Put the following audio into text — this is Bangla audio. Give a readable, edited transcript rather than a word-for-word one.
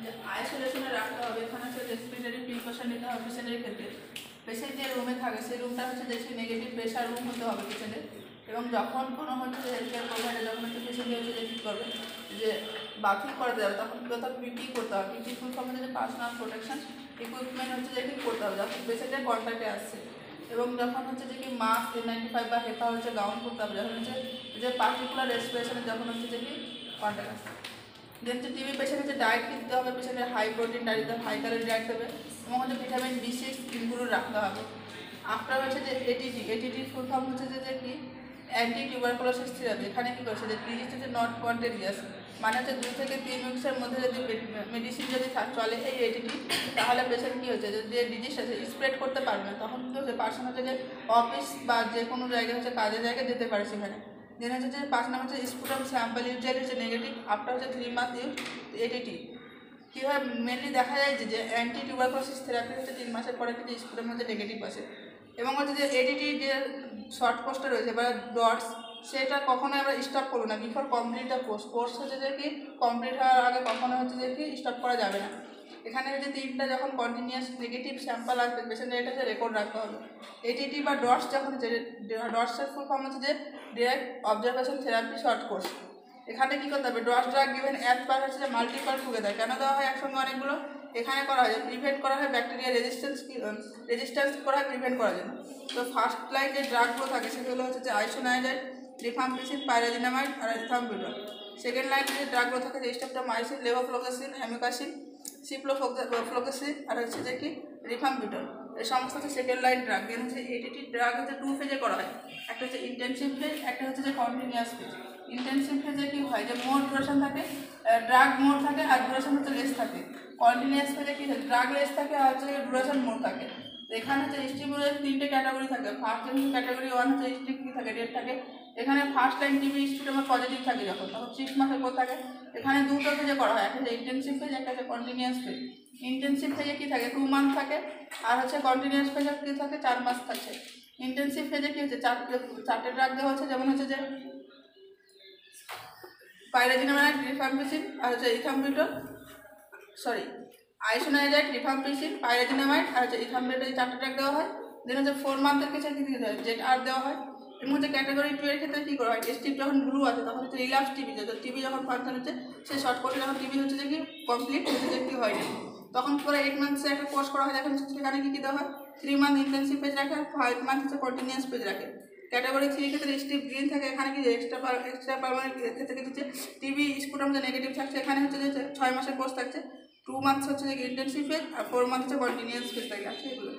যে আইসোলেশনে রাখতে হবে। এখানে হচ্ছে রেসপিরেটরি প্রিকশন নিতে হবে পেশেন্টের ক্ষেত্রে। পেশেন্ট যে রুমে থাকে সেই রুমটা হচ্ছে দেখি নেগেটিভ প্রেশার রুম হতে হবে পেশেন্টের। এবং যখন কোনো হচ্ছে হেলথ কেয়ার প্রোভাইডার যখন হচ্ছে পেশেন্টকে হচ্ছে যে কী করবে যে বাথরুম করাতে যাবে তখন কোথাও পিপি করতে হবে। পিপি ফুল ফর্ম হচ্ছে যে পার্সোনাল প্রোটেকশন ইকুইপমেন্ট হচ্ছে যে কী করতে হবে যখন পেশেন্টের কন্ট্যাক্টে আসছে। এবং যখন হচ্ছে যে কি মাস্ক N95 বা হেপা হচ্ছে গাউন করতে হবে যখন হচ্ছে যে পার্টিকুলার রেসপিরেশনে যখন হচ্ছে যে কি কন্ট্যাক্ট আসছে। দেন হচ্ছে টিবি পেশেন্ট হচ্ছে ডায়েট দিতে হবে, পেশেন্টের হাই প্রোটিন ডায়েট দিতে হবে, হাই ক্যালোরি ডায়েট দেবে এবং হচ্ছে ভিটামিন B6 ইনক্লুড রাখতে হবে। আফটার হচ্ছে যে এটিটি ফুল ফর্ম হচ্ছে যে কি অ্যান্টি টিউবারকুলোসিস থেরাপি। এখানে কী করছে যে ডিজিজ হচ্ছে নট কন্টেজিয়াস, মানে হচ্ছে 2 থেকে 3 উইক্সের মধ্যে যদি মেডিসিন যদি চলে এই এটিটি, তাহলে পেশেন্ট কী হচ্ছে যে ডিজিজ আছে স্প্রেড করতে পারবে না। তখন কী হচ্ছে পার্সন হচ্ছে যে অফিস বা যে কোনো জায়গায় হচ্ছে কাজের জায়গায় যেতে পারে সেখানে। দেন হচ্ছে যে 5 নম্বর হচ্ছে স্পুটাম স্যাম্পল ইউজুয়ালি হচ্ছে নেগেটিভ আফটার হচ্ছে 3 মান্থ ইউজ এটিটি। কীভাবে মেনলি দেখা যায় যে অ্যান্টি টিউবারকুলোসিস থেরাপি হচ্ছে 3 মাসের পরে কিন্তু স্পুটাম হচ্ছে নেগেটিভ আসে। এবং হচ্ছে যে এডিটি যে শর্ট কোর্সটা রয়েছে বা ডটস সেটা কখনোই আমরা স্টপ করবো না বিফোর কমপ্লিট দ্য কোর্স হচ্ছে যে কি কমপ্লিট হওয়ার আগে কখনো হচ্ছে যে কি স্টপ করা যাবে না। এখানে হচ্ছে 3টা যখন কন্টিনিউয়াস নেগেটিভ স্যাম্পল আসবে পেশেন্টের এটা হচ্ছে রেকর্ড রাখতে হবে। এটিটি বা ডটস যখন ডটসের ফুল ফর্ম হচ্ছে যে direct observation therapy short course. এখানে কী করতে হবে dots drug given as per হচ্ছে যে মাল্টিপাল টুগেদার। কেন দেওয়া হয় একসঙ্গে অনেকগুলো? এখানে করা হয় যে প্রিভেন্ট করা হয় ব্যাকটেরিয়া রেজিস্ট্যান্স করা হয় প্রিভেন্ট করার জন্য। তো ফার্স্ট লাইন যে ড্রাগগুলো থাকে সেগুলো হচ্ছে যে আইসোনাইজাইড, রিফাম্পিসিন, পাইরাজিনামাইড আর ইথাম্বুটল। সেকেন্ড লাইনে যে ড্রাগগুলো থাকে যে স্ট্রেপ্টোমাইসিন, লেভোফ্লক্সাসিন, অ্যামিকাসিন, সিপ্রোফ্লক্সাসিন আর হচ্ছে যে কি রিফাম্পিটল। এই সমস্ত হচ্ছে সেকেন্ড লাইন ড্রাগ। দেন হচ্ছে এটিটি ড্রাগ হচ্ছে 2 ফেজে করা হয়, একটা হচ্ছে ইন্টেনসিভ ফেজ, একটা হচ্ছে যে কন্টিনিউয়াস ফেজ। ইন্টেনসিভ ফেজে কী হয় যে মোর ডিউরেশন থাকে, ড্রাগ মোর থাকে আর ডিউরেশন হচ্ছে লেস থাকে। কন্টিনিউয়াস ফেজে কী হয় ড্রাগ লেস থাকে আর হচ্ছে ডিউরেশন মোর থাকে। তো এখানে হচ্ছে স্টিমুলের 3টে ক্যাটাগরি থাকে। ফার্স্ট ক্যাটাগরি 1 হচ্ছে স্টিক কী থাকে রেড থাকে। এখানে first line TB student positive থাকে যখন তখন 6 মাসের পর থাকে। এখানে 2টো ফেজে করা হয়, একটা হচ্ছে ইন্টেনসিভ ফেজ, একটা হচ্ছে কন্টিনিউয়াস ফেজ। ইন্টেনসিভ ফেজে কী থাকে 2 মান্থ থাকে আর হচ্ছে কন্টিনিউয়াস ফেজে কী থাকে 4 মাস থাকে। ইন্টেনসিভ ফেজে কী হচ্ছে 4টে ড্রাগ দেওয়া হচ্ছে, যেমন হচ্ছে যে পাইরাজিনামাইড, রিফাম্পিসিন আর হচ্ছে আইসোনাইজাইড, রিফাম্পিসিন, পাইরাজিনামাইড আর হচ্ছে ইথাম্বুটল, এই 4টে ড্রাগ দেওয়া হয়। দেন হচ্ছে 4 মান্থের কিছু কী দিতে হয় ZR দেওয়া হয়। এবং হচ্ছে ক্যাটাগরি 2 এর ক্ষেত্রে কী করা হয় স্টিপ যখন ব্লু আছে তখন হচ্ছে রিল্যাপস টিবি, টিবি যখন ফাংশন হচ্ছে সেই শর্ট কোর্সে যখন টিবি হচ্ছে যে কি কমপ্লিট হচ্ছে যে কি হয়নি তখন করে 8 মান্থসে একটা কোর্স করা হয়। দেখেন সেখানে কী কী দেওয়া হয় 3 মান্থ ইন্টেনসিভ পেজ রাখে, 5 মান্থ হচ্ছে কন্টিনিউয়াস পেজ রাখে। ক্যাটাগরি 3 ক্ষেত্রে স্টিপ গ্রিন থাকে, এখানে কি এক্সট্রা পারমানেন্ট ক্ষেত্রে কি হচ্ছে টিবি স্পুটাম যে নেগেটিভ থাকছে এখানে হচ্ছে যে 6 মাসের কোর্স থাকছে। 2 মান্থস হচ্ছে যে ইন্টেনসিভ ফেজ আর 4 মান্থ হচ্ছে কন্টিনিউয়াস ফেজ থাকে। আচ্ছা এগুলো